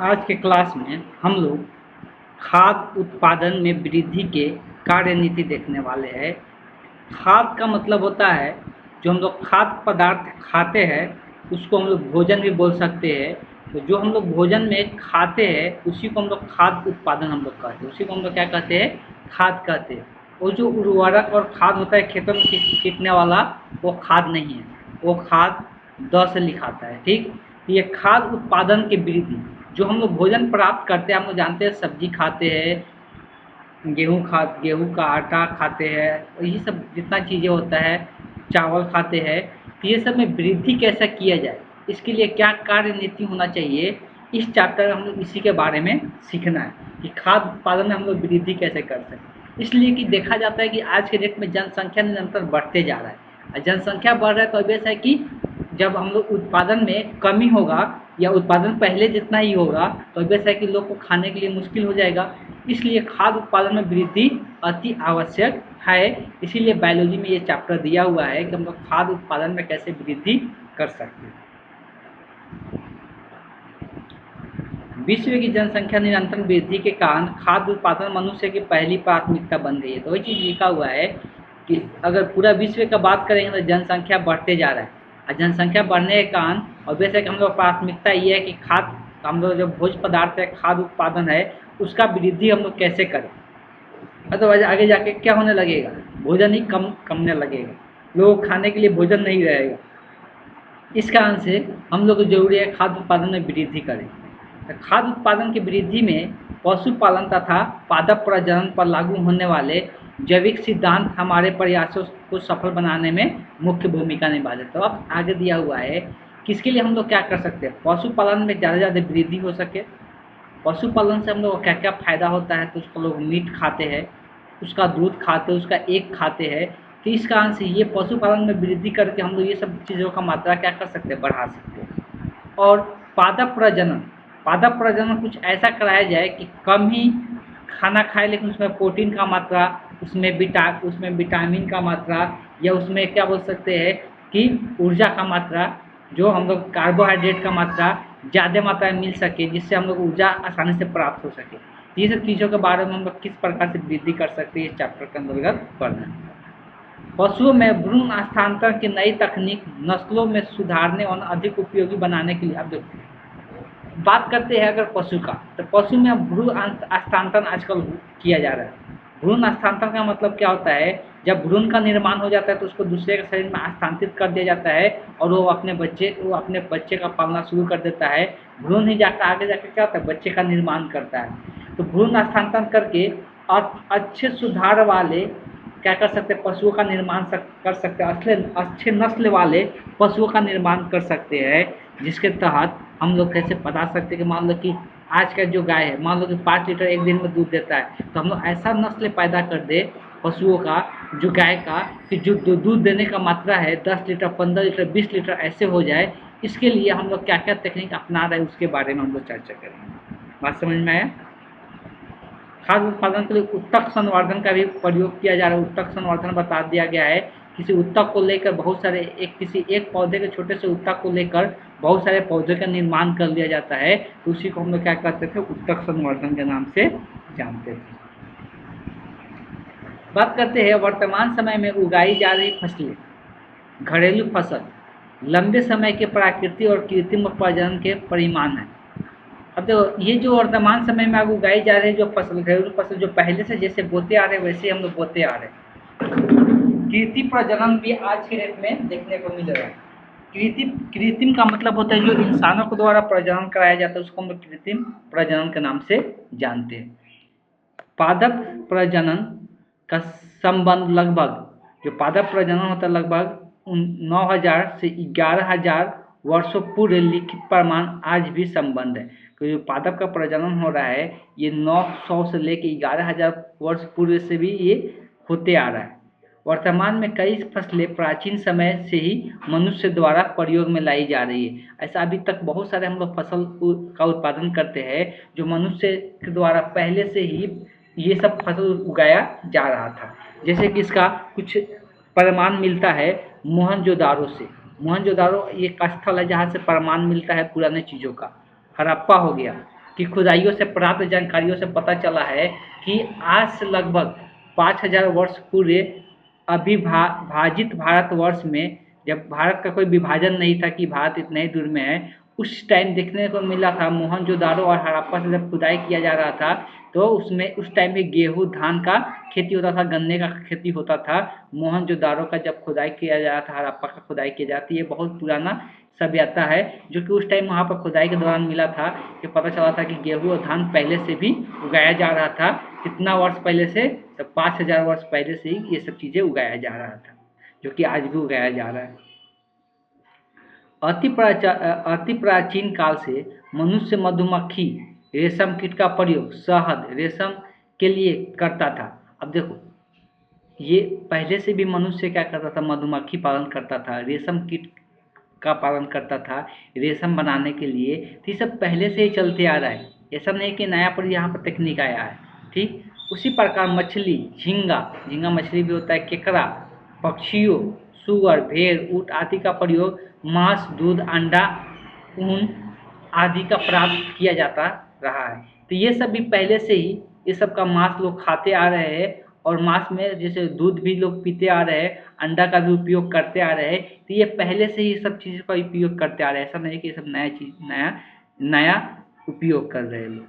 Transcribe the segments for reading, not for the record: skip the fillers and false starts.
आज के क्लास में हम लोग खाद्य उत्पादन में वृद्धि के कार्यनीति देखने वाले हैं। खाद्य का मतलब होता है जो हम लोग खाद्य पदार्थ खाते हैं उसको हम लोग भोजन भी बोल सकते हैं। तो जो हम लोग भोजन में खाते हैं उसी को हम लोग खाद्य उत्पादन हम लोग कहते हैं, उसी को हम लोग क्या कहते हैं, खाद्य कहते हैं। और जो उर्वरक और खाद होता है खेतों में छींटने वाला, वो खाद नहीं है, वो खाद द से लिखाता है। ठीक, ये खाद्य उत्पादन की वृद्धि, जो हम लोग भोजन प्राप्त करते हैं, हम लोग जानते हैं सब्जी खाते हैं, गेहूँ का आटा खाते हैं, और ये सब जितना चीज़ें होता है, चावल खाते हैं। तो ये सब में वृद्धि कैसा किया जाए, इसके लिए क्या कार्य नीति होना चाहिए, इस चैप्टर में हम लोग इसी के बारे में सीखना है कि खाद्य उत्पादन में हम लोग वृद्धि कैसे कर सकते। इसलिए कि देखा जाता है कि आज के डेट में जनसंख्या निरंतर बढ़ते जा रहा है, और जनसंख्या बढ़ रहा है तो ऑब्वियस है कि जब हम लोग उत्पादन में कमी होगा या उत्पादन पहले जितना ही होगा तो ऑब्वियस है कि लोग को खाने के लिए मुश्किल हो जाएगा। इसलिए खाद्य उत्पादन में वृद्धि अति आवश्यक है। इसीलिए बायोलॉजी में ये चैप्टर दिया हुआ है कि हम लोग खाद्य उत्पादन में कैसे वृद्धि कर सकते हैं। विश्व की जनसंख्या निरंतर वृद्धि के कारण खाद्य उत्पादन मनुष्य की पहली प्राथमिकता बन गई है। तो वही चीज़ लिखा हुआ है कि अगर पूरा विश्व का बात करेंगे तो जनसंख्या बढ़ते जा रहा है, और जनसंख्या बढ़ने के कारण ऑब्वियस है कि हम लोग प्राथमिकता ये है कि खाद्य, हम लोग जो भोज्य पदार्थ है, खाद्य उत्पादन है, उसका वृद्धि हम लोग कैसे करें। अदरवाइज आगे जाके क्या होने लगेगा, भोजन ही कमने लगेगा, लोगों को खाने के लिए भोजन नहीं रहेगा। इस कारण से हम लोग को जरूरी है खाद्य उत्पादन में वृद्धि करें। खाद्य उत्पादन की वृद्धि में पशुपालन तथा पादप प्रजनन पर लागू होने वाले जैविक सिद्धांत हमारे प्रयासों को सफल बनाने में मुख्य भूमिका निभाते हैं। तो अब आगे दिया हुआ है किसके लिए हम लोग क्या कर सकते हैं, पशुपालन में ज़्यादा से ज़्यादा वृद्धि हो सके। पशुपालन से हम लोग को क्या क्या फ़ायदा होता है, तो उसको लोग मीट खाते हैं, उसका दूध खाते हैं, उसका एग खाते हैं। तो इस कारण से ये पशुपालन में वृद्धि करके हम लोग ये सब चीज़ों का मात्रा क्या कर सकते हैं, बढ़ा सकते हैं। और पादप प्रजनन कुछ ऐसा कराया जाए कि कम ही खाना खाए लेकिन उसमें प्रोटीन का मात्रा, उसमें विटामिन का मात्रा, या उसमें क्या बोल सकते हैं कि ऊर्जा का मात्रा, जो हम लोग कार्बोहाइड्रेट का मात्रा ज़्यादा मात्रा में मिल सके, जिससे हम लोग ऊर्जा आसानी से प्राप्त हो सके। ये सब चीज़ों के बारे में हम लोग किस प्रकार से वृद्धि कर सकते हैं, इस चैप्टर के अंतर्गत पढ़ना है। पशुओं में भ्रूण स्थानांतरण की नई तकनीक नस्लों में सुधारने और अधिक उपयोगी बनाने के लिए, अब बात करते हैं अगर पशु का, तो पशु में भ्रूण स्थानांतरण आजकल किया जा रहा है। भ्रूण स्थानांतरण का मतलब क्या होता है, जब भ्रूण का निर्माण हो जाता है तो उसको दूसरे के शरीर में स्थानांतरित कर दिया जाता है और वो अपने बच्चे का पालना शुरू कर देता है। भ्रूण ही जाकर आगे जाकर क्या होता है, बच्चे का निर्माण करता है। तो भ्रूण स्थानांतरण करके अच्छे सुधार वाले क्या कर सकते हैं, पशुओं का निर्माण कर सकते हैं, अच्छे नस्ल वाले पशुओं का निर्माण कर सकते हैं। जिसके तहत हम लोग कैसे बता सकते हैं कि मान लो कि आज का जो गाय है, मान लो कि 5 लीटर एक दिन में दूध देता है, तो हम लोग ऐसा नस्ल पैदा कर दे पशुओं का, जो गाय का, कि जो दूध देने का मात्रा है 10 लीटर, 15 लीटर, 20 लीटर ऐसे हो जाए। इसके लिए हम लोग क्या क्या तकनीक अपना रहे हैं उसके बारे में हम लोग चर्चा करेंगे। बात समझ में आया। खाद्य उत्पादन के लिए उत्तक संवर्धन का भी प्रयोग किया जा रहा है। उत्तक संवर्धन बता दिया गया है, किसी उत्तक को लेकर बहुत सारे किसी एक पौधे के छोटे से उत्तक को लेकर बहुत सारे पौधे का निर्माण कर लिया जाता है। तो उसी को हम लोग क्या कहते थे, उत्तक संवर्धन के नाम से जानते थे। बात करते हैं वर्तमान समय में उगाई जा रही फसलें, घरेलू फसल लंबे समय के प्राकृतिक और कृत्रिम प्रजनन के परिमाण है। अब देखो, ये जो वर्तमान समय में अब उगाई जा रही जो फसल, घरेलू फसल, जो पहले से जैसे बोते आ रहे वैसे हम लोग बोते आ रहे हैं। कृत्रिम प्रजनन भी आज के डेट में देखने को मिल रहा है। कृत्रिम का मतलब होता है जो इंसानों के द्वारा प्रजनन कराया जाता है, उसको हम लोग कृत्रिम प्रजनन के नाम से जानते हैं। पादप प्रजनन का संबंध लगभग, जो पादप प्रजनन होता है लगभग 9000 से 11000 वर्षों पूर्व लिखित प्रमाण आज भी संबंध है। तो जो पादप का प्रजनन हो रहा है ये 900 से लेकर 11000 वर्ष पूर्व से भी ये होते आ रहा है। वर्तमान में कई फसलें प्राचीन समय से ही मनुष्य द्वारा प्रयोग में लाई जा रही है। ऐसा अभी तक बहुत सारे हम लोग फसल का उत्पादन करते हैं जो मनुष्य के द्वारा पहले से ही ये सब फसल उगाया जा रहा था। जैसे कि इसका कुछ प्रमाण मिलता है मोहनजोदारो से। मोहनजोदारो एक स्थल है जहाँ से प्रमाण मिलता है पुराने चीज़ों का। हड़प्पा हो गया, कि खुदाइयों से प्राप्त जानकारियों से पता चला है कि आज से लगभग 5000 वर्ष पूर्व अविभाजित भारतवर्ष में, जब भारत का कोई विभाजन नहीं था कि भारत इतने ही दूर में है, उस टाइम देखने को मिला था मोहनजोदारो और हड़प्पा से जब खुदाई किया जा रहा था तो उसमें उस टाइम में गेहूं धान का खेती होता था, गन्ने का खेती होता था। मोहनजोदारो का जब खुदाई किया जा रहा था, हड़प्पा का खुदाई किया जाती है, बहुत पुराना सभ्यता है जो कि उस टाइम वहाँ पर खुदाई के दौरान मिला था कि पता चला था कि गेहूं और धान पहले से भी उगाया जा रहा था। कितना वर्ष पहले से? तो 5000 वर्ष पहले से ही ये सब चीज़ें उगाया जा रहा था, जो कि आज भी उगाया जा रहा है। अति प्राचीन काल से मनुष्य मधुमक्खी रेशम कीट का प्रयोग शहद रेशम के लिए करता था। अब देखो, ये पहले से भी मनुष्य क्या करता था? मधुमक्खी पालन करता था, रेशम कीट का पालन करता था रेशम बनाने के लिए। तो ये सब पहले से ही चलते आ रहा है, ऐसा नहीं कि नया पर यहाँ पर तकनीक आया है। ठीक उसी प्रकार मछली, झींगा मछली भी होता है, केकड़ा, पक्षियों, सुअर, भेड़, ऊँट आदि का प्रयोग मांस, दूध, अंडा, ऊन आदि का प्राप्त किया जाता रहा है। तो ये सब भी पहले से ही ये सब का मांस लोग खाते आ रहे हैं, और मांस में जैसे दूध भी लोग पीते आ रहे हैं, अंडा का भी उपयोग करते आ रहे हैं। तो ये पहले से ही सब चीज़ों का उपयोग करते आ रहे हैं, ऐसा नहीं कि ये सब नया चीज़ नया उपयोग कर रहे हैं लोग।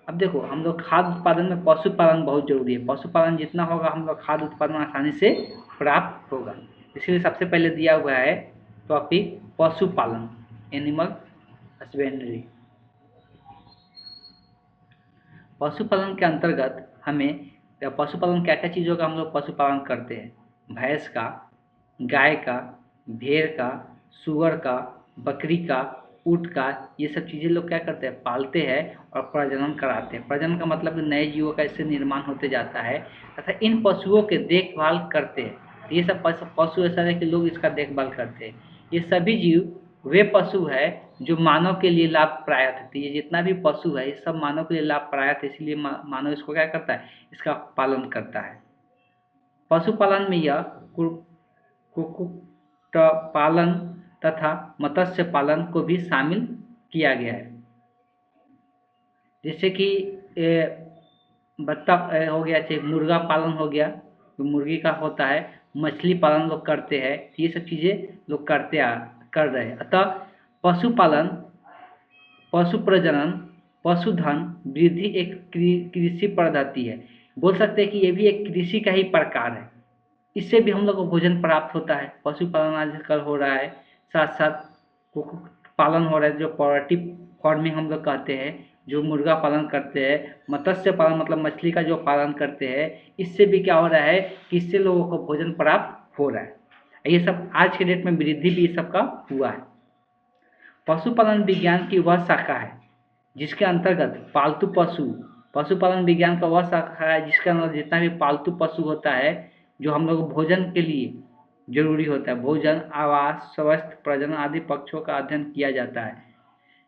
अब देखो, हम लोग खाद्य उत्पादन में पशुपालन बहुत जरूरी है। पशुपालन जितना होगा हम लोग खाद्य उत्पादन आसानी से प्राप्त होगा। इसलिए सबसे पहले दिया हुआ है टॉपिक पशुपालन, एनिमल हस्बेंड्री। पशुपालन के अंतर्गत हमें पशुपालन क्या क्या चीज़ों का हम लोग पशुपालन करते हैं? भैंस का, गाय का, भेड़ का, सुअर का, बकरी का, ऊँट का, ये सब चीज़ें लोग क्या करते हैं? पालते हैं और प्रजनन कराते हैं। प्रजनन का मतलब नए जीवों का इससे निर्माण होते जाता है तथा इन पशुओं के देखभाल करते हैं। ये सब पशु ऐसा है कि लोग इसका देखभाल करते हैं। ये सभी जीव वे पशु है जो मानव के लिए लाभदायक है। ये जितना भी पशु है ये सब मानव के लिए लाभदायक है, इसलिए मानव इसको क्या करता है? इसका पालन करता है। पशुपालन में यह कुक्कुट पालन तथा मत्स्य पालन को भी शामिल किया गया है। जैसे कि बत्तख हो गया, चाहे मुर्गा पालन हो गया, तो मुर्गी का होता है, मछली पालन लोग करते हैं। ये सब चीज़ें लोग कर रहे हैं। अतः पशुपालन, पशु प्रजनन, पशुधन वृद्धि एक कृषि पद्धति है। बोल सकते हैं कि ये भी एक कृषि का ही प्रकार है। इससे भी हम लोग को भोजन प्राप्त होता है। पशुपालन आजकल हो रहा है, साथ साथ कुक्कुट पालन हो रहा है जो पोल्ट्री फार्मिंग हम लोग कहते हैं, जो मुर्गा पालन करते हैं, मत्स्य पालन मतलब मछली का जो पालन करते हैं। इससे भी क्या हो रहा है कि इससे लोगों को भोजन प्राप्त हो रहा है। ये सब आज के डेट में वृद्धि भी इस सब का हुआ है। पशुपालन विज्ञान की वह शाखा है जिसके अंतर्गत पशुपालन विज्ञान का वह शाखा है जिसके अंदर जितना भी पालतू पशु होता है जो हम लोग भोजन के लिए जरूरी होता है, भोजन, आवास, स्वास्थ्य, प्रजनन आदि पक्षों का अध्ययन किया जाता है।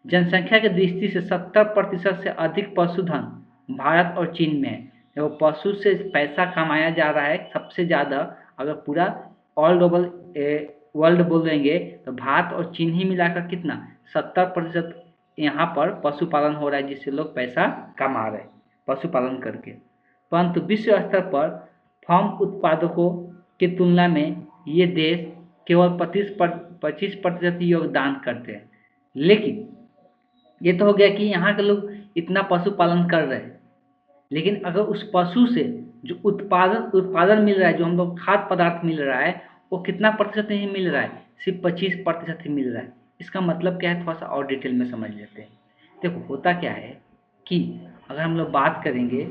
जनसंख्या की दृष्टि से 70% से अधिक पशुधन भारत और चीन में है। तो पशु से पैसा कमाया जा रहा है सबसे ज़्यादा। अगर पूरा ऑल ओवर वर्ल्ड बोलेंगे तो भारत और चीन ही मिलाकर कितना 70% यहाँ पर पशुपालन हो रहा है, जिससे लोग पैसा कमा रहे हैं पशुपालन करके। परंतु विश्व स्तर पर फार्म उत्पादकों की तुलना में ये देश केवल 25% योगदान करते हैं। लेकिन ये तो हो गया कि यहाँ के लोग इतना पशुपालन कर रहे हैं, लेकिन अगर उस पशु से जो उत्पादन मिल रहा है, जो हम लोग खाद्य पदार्थ मिल रहा है, वो कितना प्रतिशत नहीं मिल रहा है? सिर्फ 25% ही मिल रहा है। इसका मतलब क्या है? थोड़ा सा और डिटेल में समझ लेते हैं। देखो, होता क्या है कि अगर हम लोग बात करेंगे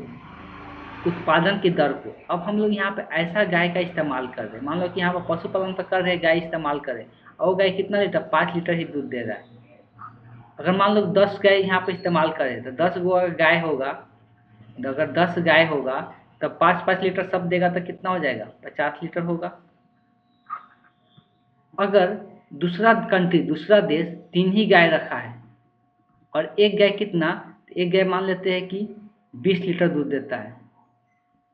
उत्पादन की दर को, अब हम लोग यहाँ पे ऐसा गाय का इस्तेमाल कर रहे हैं, मान लो कि यहाँ पर पशुपालन तो कर रहे हैं, गाय इस्तेमाल करें, और गाय कितना लीटर? 5 लीटर ही दूध दे रहा है। अगर मान लो 10 गाय यहाँ पे इस्तेमाल करें तो 10 गो अगर गाय होगा, तो अगर 10 गाय होगा तो 5-5 लीटर सब देगा तो कितना हो जाएगा? 50 लीटर होगा। अगर दूसरा देश 3 ही गाय रखा है और एक गाय कितना, एक गाय मान लेते हैं कि 20 लीटर दूध देता है,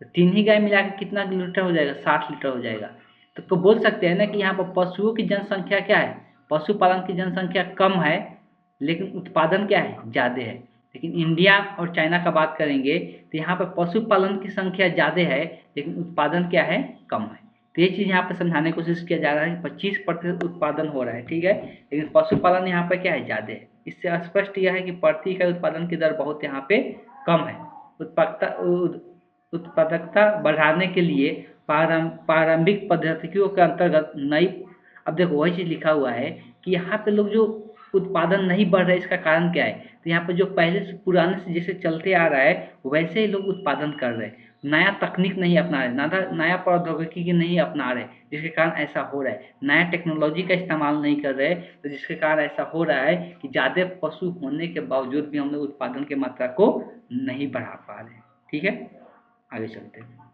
तो 3 ही गाय मिला के कितना लीटर हो जाएगा? 60 लीटर हो जाएगा। तो बोल सकते हैं ना कि यहाँ पर पशुओं की जनसंख्या क्या है? पशुपालन की जनसंख्या कम है, लेकिन उत्पादन क्या है? ज़्यादा है। लेकिन इंडिया और चाइना का बात करेंगे तो यहाँ पर पशुपालन की संख्या ज़्यादा है लेकिन उत्पादन क्या है, कम है। तो ये चीज़ यहाँ पर समझाने की कोशिश किया जा रहा है। 25% उत्पादन हो रहा है, ठीक है, लेकिन पशुपालन यहाँ पर क्या है, ज़्यादा है। इससे स्पष्ट यह है कि प्रति इकाई उत्पादन की दर बहुत यहाँ पे कम है। उत्पादकता बढ़ाने के लिए प्रारंभिक पद्धतियों के अंतर्गत नई, अब देखो वही चीज़ लिखा हुआ है कि यहाँ पे लोग जो उत्पादन नहीं बढ़ रहा है, इसका कारण क्या है, तो यहाँ पे जो पहले से पुराने से जैसे चलते आ रहा है वैसे ही लोग उत्पादन कर रहे हैं, नया तकनीक नहीं अपना रहे, नया प्रौद्योगिकी नहीं अपना रहे, जिसके कारण ऐसा हो रहा है। नया टेक्नोलॉजी का इस्तेमाल नहीं कर रहे, तो जिसके कारण ऐसा हो रहा है कि ज़्यादा पशु होने के बावजूद भी हम लोग उत्पादन की मात्रा को नहीं बढ़ा पा रहे हैं। ठीक है, आगे चलते हैं।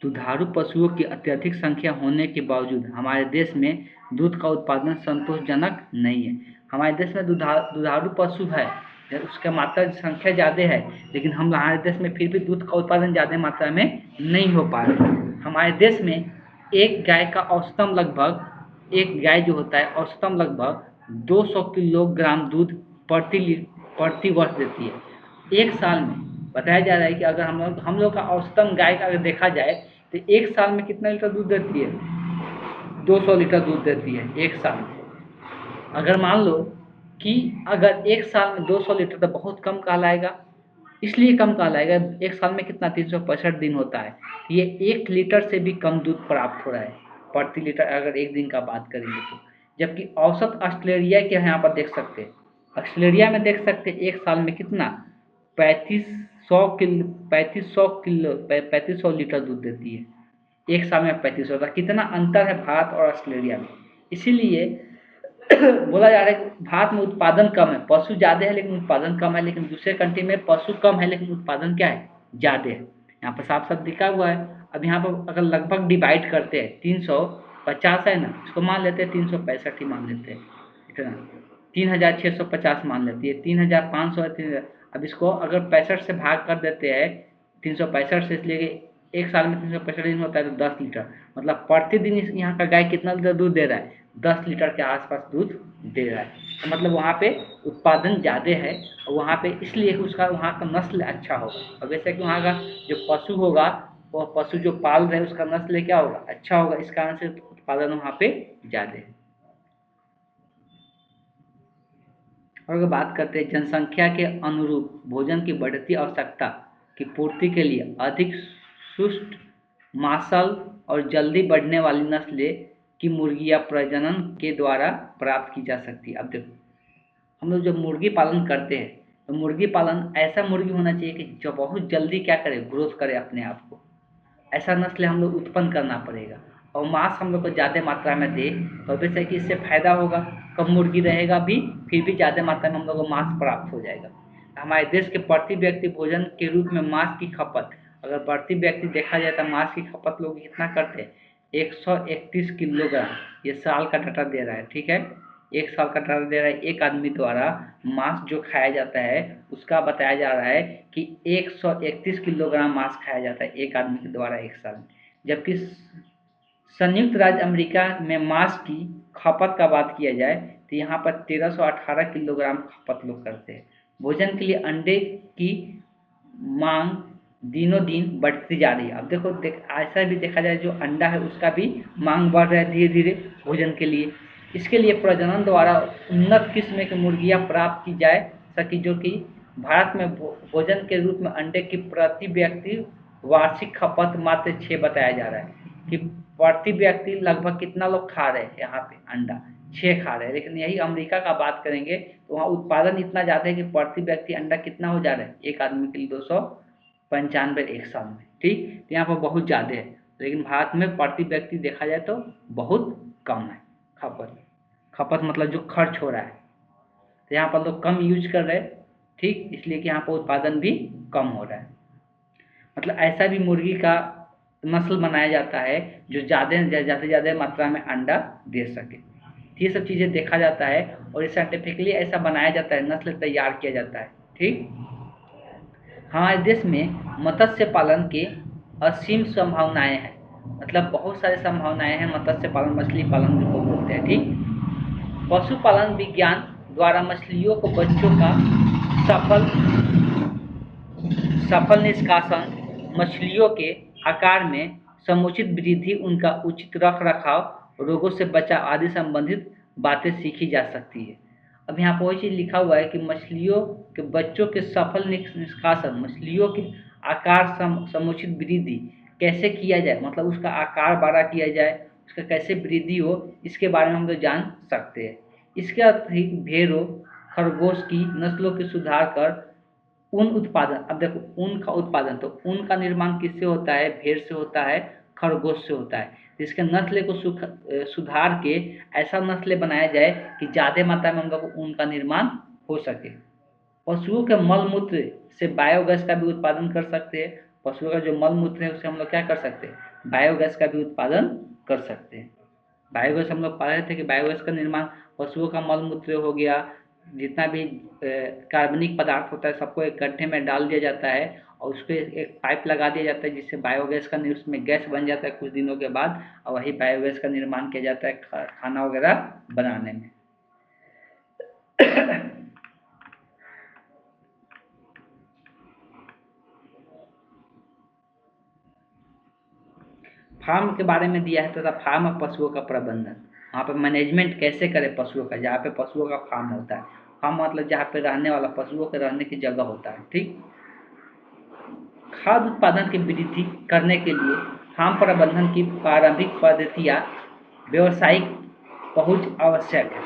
दुधारू पशुओं की अत्यधिक संख्या होने के बावजूद हमारे देश में दूध का उत्पादन संतोषजनक नहीं है। हमारे देश में दुधारू पशु है, उसका मात्रा संख्या ज़्यादा है, लेकिन हम हमारे देश में फिर भी दूध का उत्पादन ज़्यादा मात्रा में नहीं हो पा रहा है। हमारे देश में एक गाय का औसतन लगभग, एक गाय जो होता है औसतन लगभग 200 किलोग्राम दूध प्रति वर्ष देती है। एक साल में बताया जा रहा है कि अगर हम लोग का औसतन गाय का अगर देखा जाए तो एक साल में कितना लीटर दूध देती है, 200 लीटर दूध देती है एक साल में। अगर मान लो कि अगर एक साल में 200 लीटर तो बहुत कम कहलाएगा, इसलिए कम कहलाएगा, एक साल में कितना 365 दिन होता है, ये 1 लीटर से भी कम दूध प्राप्त हो रहा है प्रति लीटर अगर एक दिन का बात करेंगे तो। जबकि औसत ऑस्ट्रेलिया के यहाँ पर देख सकते हैं, ऑस्ट्रेलिया में देख सकते हैं एक साल में कितना 3500 लीटर दूध देती है, एक साल में 3500 का कितना अंतर है भारत और ऑस्ट्रेलिया में। इसीलिए बोला जा रहा है कि भारत में उत्पादन कम है, पशु ज़्यादा है लेकिन उत्पादन कम है, लेकिन दूसरे कंट्री में पशु कम है लेकिन उत्पादन क्या है, ज़्यादा है। यहाँ पर साफ साफ दिखा हुआ है। अब यहाँ पर अगर लगभग डिवाइड करते हैं, 350 है ना, इसको मान लेते हैं 365 ही मान लेते हैं, इतना 3650 मान लेती है, 3500 है। अब इसको अगर 65 से भाग कर देते हैं, 365 से, इसलिए एक साल में 365 दिन होता है तो 10 लीटर, मतलब प्रतिदिन इस यहाँ का गाय कितना लीटर दूध दे रहा है, 10 लीटर के आसपास दूध दे रहा है। तो मतलब वहाँ पे उत्पादन ज़्यादा है और वहाँ पे इसलिए उसका वहाँ का नस्ल अच्छा होगा। और वैसे कि वहाँ का जो पशु होगा, वो पशु जो पाल रहे हैं उसका नस्ल क्या होगा, अच्छा होगा, इस कारण से उत्पादन वहाँ पे ज़्यादा है। और अगर बात करते हैं जनसंख्या के अनुरूप भोजन की बढ़ती आवश्यकता की पूर्ति के लिए अधिक सुस्त, मांसल और जल्दी बढ़ने वाली नस्लें की मुर्गियां प्रजनन के द्वारा प्राप्त की जा सकती है। अब देखो, हम लोग जब मुर्गी पालन करते हैं तो मुर्गी पालन ऐसा मुर्गी होना चाहिए कि जो बहुत जल्दी क्या करे, ग्रोथ करे अपने आप को, ऐसा नस्ल हम लोग उत्पन्न करना पड़ेगा। और मांस हम लोग को ज़्यादा मात्रा में दे तो वैसे कि इससे फायदा होगा, कम मुर्गी रहेगा भी फिर भी ज़्यादा मात्रा में हम लोग को मांस प्राप्त हो जाएगा। हमारे देश के प्रति व्यक्ति भोजन के रूप में मांस की खपत, अगर प्रति व्यक्ति देखा जाए तो मांस की खपत लोग कितना करते हैं, 131 किलोग्राम, ये साल का डाटा दे रहा है, ठीक है, एक साल का डाटा दे रहा है। एक आदमी द्वारा मांस जो खाया जाता है उसका बताया जा रहा है कि 131 किलोग्राम मांस खाया जाता है एक आदमी के द्वारा एक साल में। जबकि संयुक्त राज्य अमेरिका में मांस की खपत का बात किया जाए तो यहाँ पर 1318 किलोग्राम खपत लोग करते हैं। भोजन के लिए अंडे की मांग दिनों दिन बढ़ती जा रही है। अब देखो ऐसा भी देखा जाए जो अंडा है उसका भी मांग बढ़ रहा है धीरे धीरे भोजन के लिए। इसके लिए प्रजनन द्वारा उन्नत किस्म की मुर्गियां प्राप्त की जाए सकी, जो कि भारत में भोजन के रूप में अंडे की प्रति व्यक्ति वार्षिक खपत मात्र 6 बताया जा रहा है कि प्रति व्यक्ति लगभग कितना लोग खा रहे हैं यहाँ पे अंडा, 6 खा रहे हैं। लेकिन यही अमेरिका का बात करेंगे तो वहाँ उत्पादन इतना ज़्यादा है कि प्रति व्यक्ति अंडा कितना हो जा रहा है, एक आदमी के लिए 295 एक साल में, ठीक, तो यहाँ पर बहुत ज़्यादा है। लेकिन भारत में प्रति व्यक्ति देखा जाए तो बहुत कम है खपत मतलब जो खर्च हो रहा है, तो यहाँ पर लोग कम यूज कर रहे हैं, ठीक, इसलिए कि यहाँ पर उत्पादन भी कम हो रहा है। मतलब ऐसा भी मुर्गी का नस्ल बनाया जाता है जो ज़्यादा मात्रा में अंडा दे सके। ये सब चीज़ें देखा जाता है और ये साइंटिफिकली ऐसा बनाया जाता है, नस्ल तैयार किया जाता है, ठीक। हमारे देश में मत्स्य पालन के असीम संभावनाएं हैं, मतलब बहुत सारी संभावनाएं हैं मत्स्य पालन, मछली पालन को बोलते हैं, ठीक। पशुपालन विज्ञान द्वारा मछलियों को बच्चों का सफल निष्कासन, मछलियों के आकार में समुचित वृद्धि, उनका उचित रख रखाव, रोगों से बचाव आदि संबंधित बातें सीखी जा सकती है। अब यहाँ पर वही चीज़ लिखा हुआ है कि मछलियों के बच्चों के सफल निष्कासन, मछलियों के आकार समुचित वृद्धि कैसे किया जाए, मतलब उसका आकार बड़ा किया जाए, उसका कैसे वृद्धि हो, इसके बारे में हम लोग जान सकते हैं। इसके अतिरिक्त भेड़ों खरगोश की नस्लों के सुधार कर ऊन उत्पादन, अब देखो ऊन का उत्पादन, तो ऊन का निर्माण किससे होता है, भेड़ से होता है, खरगोश से होता है। इसके नस्ल को सुधार के ऐसा नस्ल बनाया जाए कि ज़्यादा मात्रा में हम लोग को ऊन का निर्माण हो सके। पशुओं के मल मूत्र से बायोगैस का भी उत्पादन कर सकते हैं। पशुओं का जो मल मूत्र है उससे हम लोग क्या कर सकते हैं, बायोगैस का भी उत्पादन कर सकते हैं। बायोगैस हम लोग पढ़ रहे थे कि बायोगैस का निर्माण पशुओं का मल मूत्र हो गया, जितना भी कार्बनिक पदार्थ होता है सबको एक गड्ढे में डाल दिया जाता है और उस पर एक पाइप लगा दिया जाता है, जिससे बायोगैस का उसमें गैस बन जाता है कुछ दिनों के बाद, और वही बायोगैस का निर्माण किया जाता है खाना वगैरह बनाने में। फार्म के बारे में दिया है तथा फार्म और पशुओं का प्रबंधन, वहाँ पर मैनेजमेंट कैसे करें पशुओं का, जहाँ पे पशुओं का फार्म होता है। फार्म मतलब जहाँ पे रहने वाला पशुओं के रहने की जगह होता है। ठीक, खाद्य उत्पादन की वृद्धि करने के लिए फार्म प्रबंधन की प्रारंभिक पद्धतियाँ व्यावसायिक पहुँच आवश्यक है।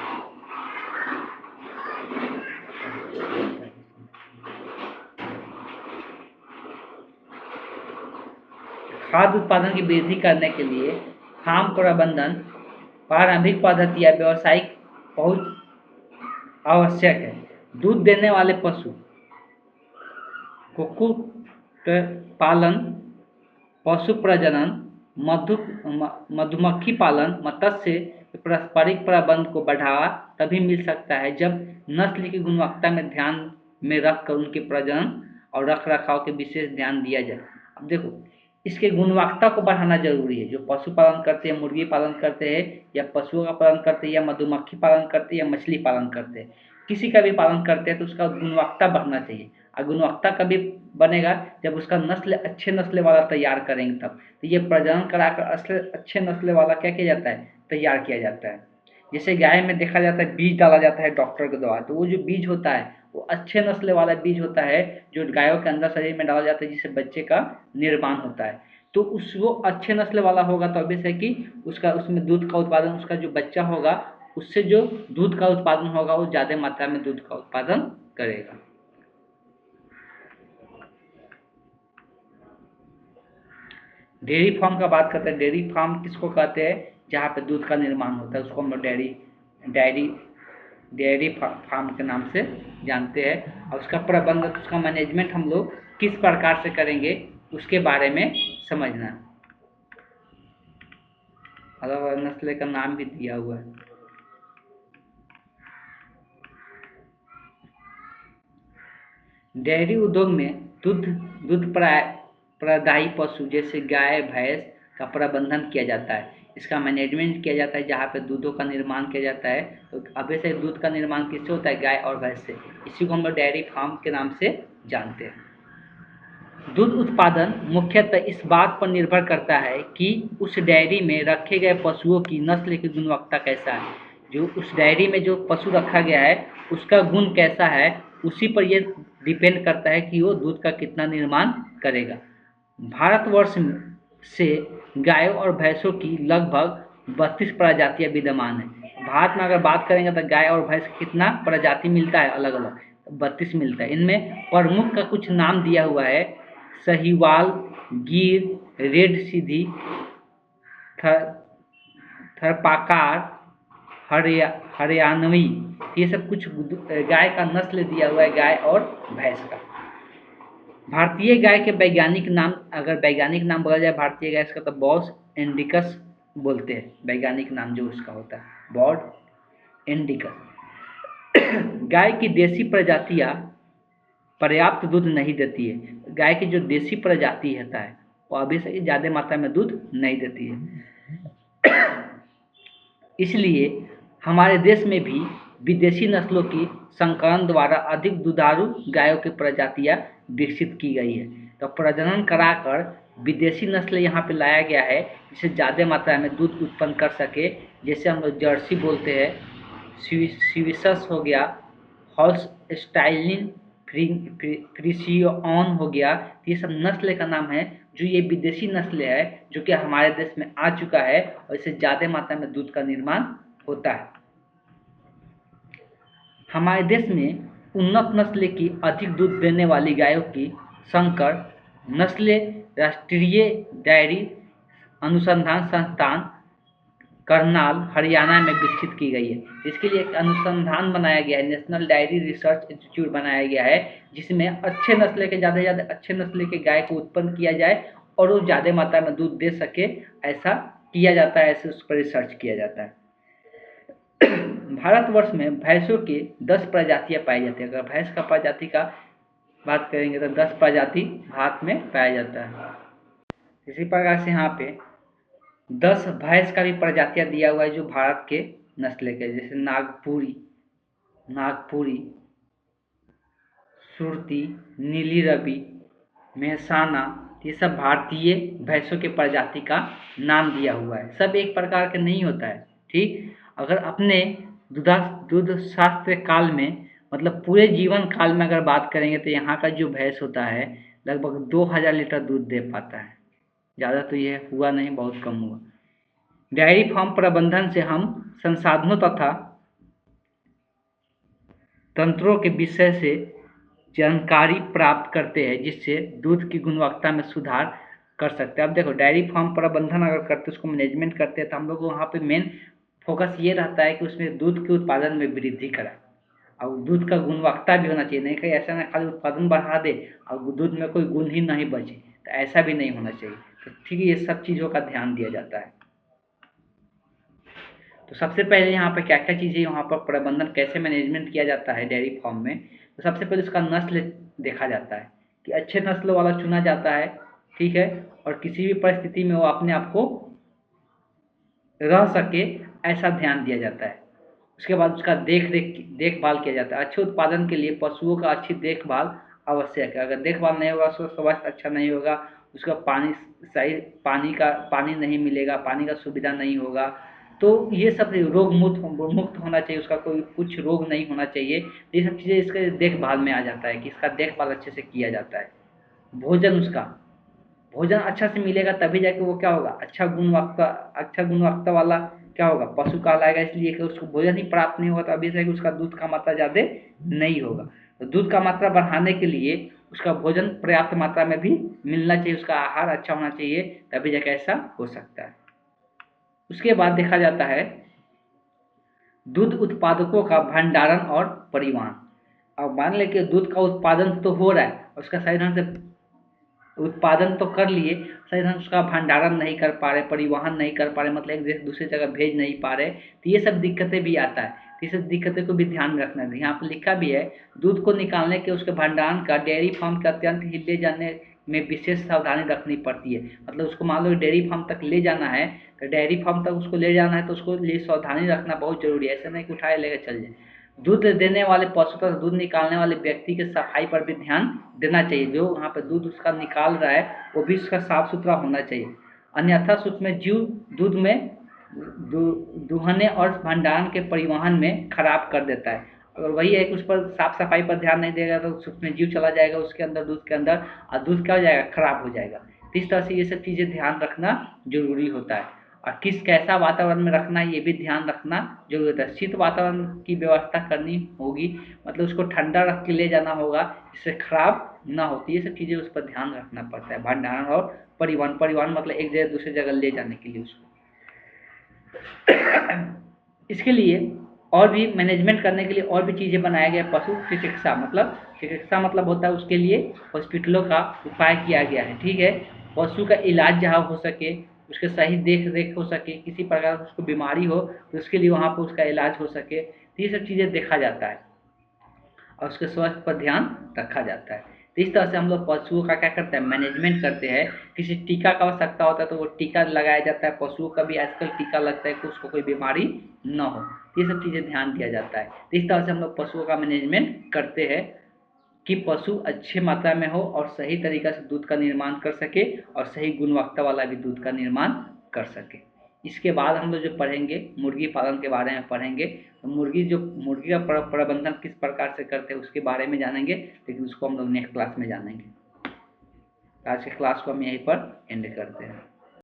खाद्य उत्पादन की वृद्धि करने के लिए फार्म प्रबंधन प्रारंभिक पद्धतियाँ व्यावसायिक पहुँच आवश्यक है। दूध देने वाले पशु, कुक्कुट पालन, पशु प्रजनन, मधुमक्खी पालन, मत्स्य पारंपरिक प्रबंध को बढ़ावा तभी मिल सकता है जब नस्ल की गुणवत्ता में ध्यान में रखकर उनके प्रजनन और रख रखाव के विशेष ध्यान दिया जाए। अब देखो, इसके गुणवत्ता को बढ़ाना जरूरी है। जो पशु पालन करते हैं, मुर्गी पालन करते हैं, या पशुओं का पालन करते हैं, या मधुमक्खी पालन करते हैं, या मछली पालन करते हैं, किसी का भी पालन करते हैं तो उसका गुणवत्ता बढ़ना चाहिए। और गुणवत्ता कभी बनेगा जब उसका नस्ल अच्छे नस्ल वाला तैयार करेंगे तब। तो ये प्रजनन कराकर अच्छे नस्ल वाला क्या किया जाता है, तैयार किया जाता है। जैसे गाय में देखा जाता है बीज डाला जाता है डॉक्टर के द्वारा, तो वो जो बीज होता है वो अच्छे नस्ल वाला बीज होता है जो गायों के अंदर शरीर में डाला जाता है, जिससे बच्चे का निर्माण होता है। तो वो अच्छे नस्ल वाला होगा तो ऑब्वियस है कि उसका उसमें दूध का उत्पादन, उसका जो बच्चा होगा उससे जो दूध का उत्पादन होगा वो ज़्यादा मात्रा में दूध का उत्पादन करेगा। डेयरी फार्म का बात करते हैं। डेयरी फार्म किसको कहते हैं, जहाँ पे दूध का निर्माण होता है उसको हम लोग डेयरी फार्म के नाम से जानते हैं। और उसका प्रबंधन, उसका मैनेजमेंट हम लोग किस प्रकार से करेंगे उसके बारे में समझना। अलग अलग नस्ल का नाम भी दिया हुआ है। डेयरी उद्योग में दूध प्रदायी पशु जैसे गाय भैंस का प्रबंधन किया जाता है, इसका मैनेजमेंट किया जाता है, जहाँ पे दूधों का निर्माण किया जाता है। तो अभी से दूध का निर्माण किससे होता है, गाय और भैंस से। इसी को हम लोग डेयरी फार्म के नाम से जानते हैं। दूध उत्पादन मुख्यतः इस बात पर निर्भर करता है कि उस डेयरी में रखे गए पशुओं की नस्ल की गुणवत्ता कैसा है। जो उस डेयरी में जो पशु रखा गया है उसका गुण कैसा है, उसी पर यह डिपेंड करता है कि वो दूध का कितना निर्माण करेगा। भारतवर्ष से गायों और भैंसों की लगभग 32 प्रजातियां विद्यमान हैं। भारत में अगर बात करेंगे तो गाय और भैंस कितना प्रजाति मिलता है, अलग अलग 32 मिलता है। इनमें प्रमुख का कुछ नाम दिया हुआ है, साहीवाल, गिर, रेड सीधी, थरपाकार, हरियाणवी, ये सब कुछ गाय का नस्ल दिया हुआ है, गाय और भैंस का। भारतीय गाय के वैज्ञानिक नाम, अगर वैज्ञानिक नाम बोला जाए भारतीय गाय का, तो बॉस इंडिकस बोलते हैं। वैज्ञानिक नाम जो उसका होता है बॉड इंडिकस। गाय की देसी प्रजातियां पर्याप्त दूध नहीं देती है। गाय की जो देसी प्रजाति होता है वो अभी से ज़्यादा मात्रा में दूध नहीं देती है। इसलिए हमारे देश में भी विदेशी नस्लों की संकरण द्वारा अधिक दुधारू गायों की प्रजातियां विकसित की गई है। तो प्रजनन कराकर विदेशी नस्ल यहाँ पे लाया गया है जिससे ज़्यादा मात्रा में दूध उत्पन्न कर सके। जैसे हम लोग जर्सी बोलते हैं, स्विसस हो गया, हॉल्स स्टाइलिन, फ्रीसियन हो गया। ये सब नस्ल का नाम है जो ये विदेशी नस्ल है जो कि हमारे देश में आ चुका है और इससे ज़्यादा मात्रा में दूध का निर्माण होता है। हमारे देश में उन्नत नस्ल की अधिक दूध देने वाली गायों की संकर नस्लें राष्ट्रीय डेयरी अनुसंधान संस्थान करनाल हरियाणा में विकसित की गई है। इसके लिए एक अनुसंधान बनाया गया है, नेशनल डायरी रिसर्च इंस्टीट्यूट बनाया गया है जिसमें अच्छे नस्ल के ज़्यादा से ज़्यादा अच्छे नस्ल के गाय को उत्पन्न किया जाए और वो ज़्यादा मात्रा में दूध दे सके, ऐसा किया जाता है, ऐसे उस पर रिसर्च किया जाता है। भारतवर्ष में भैंसों की 10 प्रजातियां पाई जाती है। अगर भैंस का प्रजाति का बात करेंगे तो 10 प्रजाति भारत में पाया जाता है। इसी प्रकार से यहाँ पे 10 भैंस का भी प्रजातियां दिया हुआ है जो भारत के नस्ल के, जैसे नागपुरी, सुरती, नीली रवि, मेहसाना, ये सब भारतीय भैंसों के प्रजाति का नाम दिया हुआ है। सब एक प्रकार के नहीं होता है, ठीक। अगर अपने दूध शास्त्र काल में मतलब पूरे जीवन काल में अगर बात करेंगे तो यहाँ का जो भैंस होता है लगभग 2000 लीटर दूध दे पाता है। ज़्यादा तो ये हुआ नहीं, बहुत कम हुआ। डेयरी फार्म प्रबंधन से हम संसाधनों तथा तंत्रों के विषय से जानकारी प्राप्त करते हैं जिससे दूध की गुणवत्ता में सुधार कर सकते हैं। अब देखो, डेयरी फार्म प्रबंधन अगर करते उसको मैनेजमेंट करते हैं तो हम लोग को वहाँ पे मेन फोकस ये रहता है कि उसमें दूध के उत्पादन में वृद्धि करा और दूध का गुणवत्ता भी होना चाहिए। नहीं कहीं ऐसा ना खाली उत्पादन बढ़ा दे और दूध में कोई गुण ही नहीं बचे, तो ऐसा भी नहीं होना चाहिए। तो ठीक है, ये सब चीज़ों का ध्यान दिया जाता है। तो सबसे पहले यहाँ पर क्या क्या चीज़ें, यहाँ पर प्रबंधन कैसे मैनेजमेंट किया जाता है डेयरी फार्म में। तो सबसे पहले उसका नस्ल देखा जाता है कि अच्छे नस्ल वाला चुना जाता है, ठीक है, और किसी भी परिस्थिति में वो अपने आप को रह सके ऐसा ध्यान दिया जाता है। उसके बाद उसका देखभाल किया जाता है। अच्छे उत्पादन के लिए पशुओं का अच्छी देखभाल आवश्यक है। अगर देखभाल नहीं होगा, उसका स्वास्थ्य अच्छा नहीं होगा, उसका पानी नहीं मिलेगा, पानी का सुविधा नहीं होगा, तो ये सब रोग मुक्त होना चाहिए, उसका कोई कुछ रोग नहीं होना चाहिए। ये सब चीज़ें इसके देखभाल में आ जाता है कि इसका देखभाल अच्छे से किया जाता है। भोजन अच्छा से मिलेगा तभी जाके वो क्या होगा, अच्छा गुणवत्ता वाला क्या होगा, पशु कहलाएगा। इसलिए कि उसको भोजन ही प्राप्त नहीं होगा तो अभी से उसका दूध का मात्रा ज़्यादा नहीं होगा। तो दूध का मात्रा बढ़ाने के लिए उसका भोजन पर्याप्त मात्रा में भी मिलना चाहिए, उसका आहार अच्छा होना चाहिए, तभी जाके ऐसा हो सकता है। उसके बाद देखा जाता है दूध उत्पादकों का भंडारण और परिवहन। अब मान लें कि दूध का उत्पादन तो हो रहा है, उसका सही ढंग से उत्पादन तो कर लिए, सही ढंग से उसका भंडारण नहीं कर पा रहे, परिवहन नहीं कर पा रहे, मतलब एक जगह दूसरी जगह भेज नहीं पा रहे, तो ये सब दिक्कतें भी आता है। तो ये सब दिक्कतें को भी ध्यान में रखना है। यहाँ पर लिखा भी है, दूध को निकालने के उसके भंडारण का डेयरी फार्म के अत्यंत ही ले जाने में विशेष सावधानी रखनी पड़ती है। मतलब उसको मान लो डेयरी फार्म तक ले जाना है, तो डेयरी फार्म तक उसको ले जाना है तो उसको लिए सावधानी रखना बहुत जरूरी है। ऐसा नहीं कि उठाए लेकर चल जाए। दूध देने वाले पशु तथा दूध निकालने वाले व्यक्ति के सफाई पर भी ध्यान देना चाहिए। जो वहाँ पर दूध उसका निकाल रहा है वो भी उसका साफ सुथरा होना चाहिए, अन्यथा सूक्ष्म जीव दूध में दूहने और भंडारण के परिवहन में खराब कर देता है। अगर वही है कि उस पर साफ सफाई पर ध्यान नहीं देगा तो सूक्ष्म जीव चला जाएगा उसके अंदर, दूध के अंदर, और दूध क्या हो जाएगा, खराब हो जाएगा। तो इस तरह से ये सब चीज़ें ध्यान रखना जरूरी होता है। और कैसा वातावरण में रखना है ये भी ध्यान रखना जरूरी होता है। शीत वातावरण की व्यवस्था करनी होगी, मतलब उसको ठंडा रख के ले जाना होगा जिससे खराब ना होती, ये सब चीज़ें उस पर ध्यान रखना पड़ता है। भंडारण और परिवहन मतलब एक जगह दूसरी जगह ले जाने के लिए उसको। इसके लिए और भी मैनेजमेंट करने के लिए और भी चीज़ें बनाया गया। पशु चिकित्सा मतलब होता है उसके लिए हॉस्पिटलों का उपाय किया गया है, ठीक है। पशु का इलाज जहाँ हो सके, उसके सही देख रेख हो सके, किसी प्रकार की उसको बीमारी हो तो उसके लिए वहाँ पर उसका इलाज हो सके, तो ये सब चीज़ें देखा जाता है और उसके स्वास्थ्य पर ध्यान रखा जाता है। तो इस तरह से हम लोग पशुओं का क्या करते हैं, मैनेजमेंट करते हैं। किसी टीका का आवश्यकता होता है तो वो टीका लगाया जाता है। पशुओं का भी आजकल टीका लगता है कि उसको कोई बीमारी न हो। ये सब चीज़ें ध्यान दिया जाता है। तो इस तरह से हम लोग पशुओं का मैनेजमेंट करते हैं कि पशु अच्छे मात्रा में हो और सही तरीक़ा से दूध का निर्माण कर सके और सही गुणवत्ता वाला भी दूध का निर्माण कर सके। इसके बाद हम लोग जो पढ़ेंगे मुर्गी पालन के बारे में पढ़ेंगे, तो मुर्गी का प्रबंधन किस प्रकार से करते हैं उसके बारे में जानेंगे, लेकिन उसको हम लोग नेक्स्ट क्लास में जानेंगे। आज के क्लास को हम यहीं पर एंड करते हैं।